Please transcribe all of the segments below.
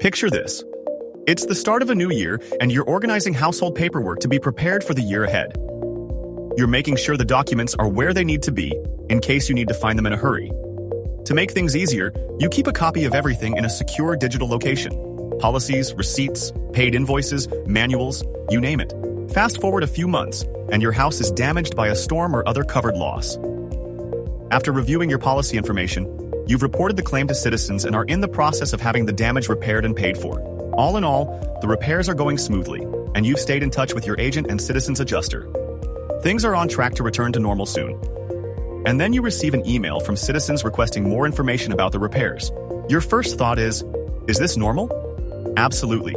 Picture this. It's the start of a new year, and you're organizing household paperwork to be prepared for the year ahead. You're making sure the documents are where they need to be, in case you need to find them in a hurry. To make things easier, you keep a copy of everything in a secure digital location. Policies, receipts, paid invoices, manuals, you name it. Fast forward a few months, and your house is damaged by a storm or other covered loss. After reviewing your policy information, you've reported the claim to Citizens and are in the process of having the damage repaired and paid for. All in all, the repairs are going smoothly, and you've stayed in touch with your agent and Citizens adjuster. Things are on track to return to normal soon. And then you receive an email from Citizens requesting more information about the repairs. Your first thought is this normal? Absolutely.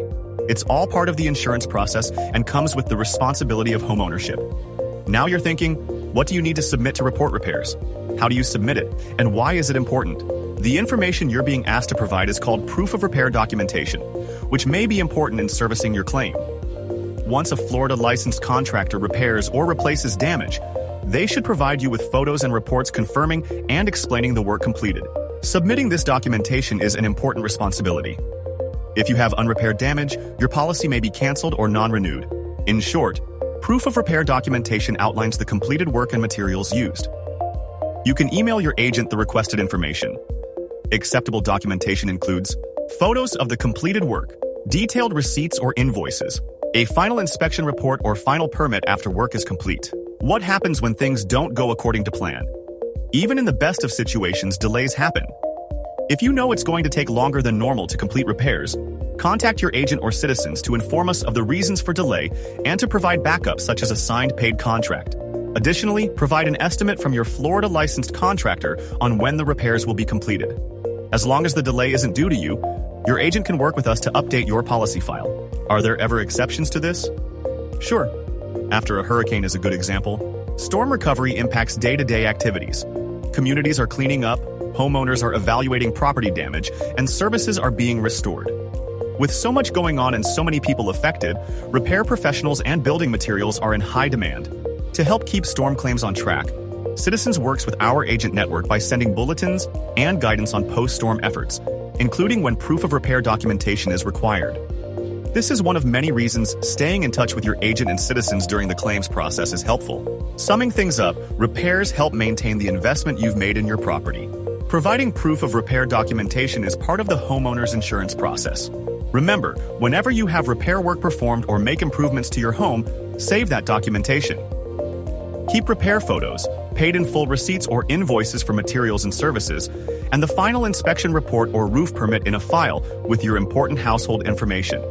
It's all part of the insurance process and comes with the responsibility of homeownership. Now you're thinking, what do you need to submit to report repairs? How do you submit it? And why is it important? The information you're being asked to provide is called proof of repair documentation, which may be important in servicing your claim. Once a Florida licensed contractor repairs or replaces damage, they should provide you with photos and reports confirming and explaining the work completed. Submitting this documentation is an important responsibility. If you have unrepaired damage, your policy may be canceled or non-renewed. In short, proof of repair documentation outlines the completed work and materials used. You can email your agent the requested information. Acceptable documentation includes photos of the completed work, detailed receipts or invoices, a final inspection report or final permit after work is complete. What happens when things don't go according to plan? Even in the best of situations, delays happen. If you know it's going to take longer than normal to complete repairs, contact your agent or Citizens to inform us of the reasons for delay and to provide backup such as a signed paid contract. Additionally, provide an estimate from your Florida licensed contractor on when the repairs will be completed. As long as the delay isn't due to you, your agent can work with us to update your policy file. Are there ever exceptions to this? Sure. After a hurricane is a good example. Storm recovery impacts day-to-day activities. Communities are cleaning up, homeowners are evaluating property damage, and services are being restored. With so much going on and so many people affected, repair professionals and building materials are in high demand. To help keep storm claims on track, Citizens works with our agent network by sending bulletins and guidance on post-storm efforts, including when proof of repair documentation is required. This is one of many reasons staying in touch with your agent and Citizens during the claims process is helpful. Summing things up, repairs help maintain the investment you've made in your property. Providing proof of repair documentation is part of the homeowner's insurance process. Remember, whenever you have repair work performed or make improvements to your home, save that documentation. Keep repair photos, paid in full receipts or invoices for materials and services, and the final inspection report or roof permit in a file with your important household information.